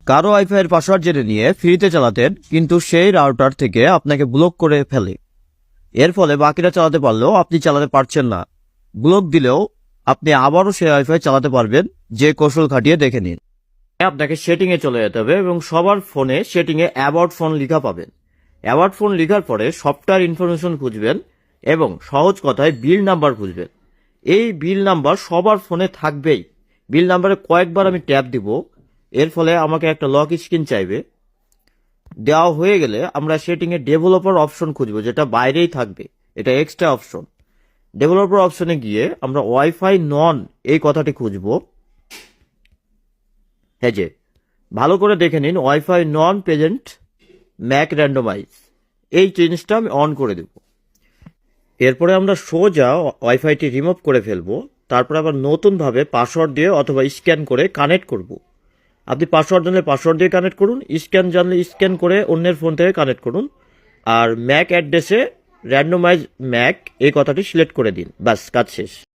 কারো ওয়াইফাই এর পাসওয়ার্ড জেনে নিয়ে ফ্রিতে চালাতেন, কিন্তু সেই রাউটার থেকে আপনাকে ব্লক করে ফেলে। এর ফলে বাকিরা চালাতে পারলেও আপনি চালাতে পারছেন না। ব্লক দিলেও আপনি আবারও সেই ওয়াইফাই চালাতে পারবেন, যে কৌশল খাটিয়ে দেখে নিন। আপনাকে সেটিংয়ে চলে যেতে হবে এবং সবার ফোনে সেটিংয়ে অ্যাবাউট ফোন লেখা পাবেন। অ্যাবাউট ফোন লেখার পরে সফটওয়্যার ইনফরমেশন খুঁজবেন এবং সহজ কথায় বিল নাম্বার খুঁজবেন। এই বিল নাম্বার সবার ফোনে থাকবেই। বিল নাম্বারে কয়েকবার আমি ট্যাপ দিব, এর ফলে আমাকে একটা লক স্ক্রিন চাইবে। দেওয়া হয়ে গেলে আমরা সেটিংয়ে ডেভেলপার অপশন খুঁজবো, যেটা বাইরেই থাকবে, এটা এক্সট্রা অপশন। ডেভেলপার অপশনে গিয়ে আমরা ওয়াইফাই নন এই কথাটি খুঁজবো। হ্যাঁ, যে ভালো করে দেখে নিন, ওয়াইফাই নন প্রেজেন্ট ম্যাক র্যান্ডমাইজ, এই জিনিসটা আমি অন করে দেব। এরপরে আমরা সোজা ওয়াইফাইটি রিমুভ করে ফেলবো। তারপর আবার নতুনভাবে পাসওয়ার্ড দিয়ে অথবা স্ক্যান করে কানেক্ট করব। আপনি পাসওয়ার্ড জানলে পাসওয়ার্ড দিয়ে কানেক্ট করুন, স্ক্যান জানলে স্ক্যান করে অন্যের ফোন থেকে কানেক্ট করুন, আর ম্যাক অ্যাড্রেসে র্যান্ডমাইজ ম্যাক এই কথাটি সিলেক্ট করে দিন। ব্যাস, কাজ শেষ।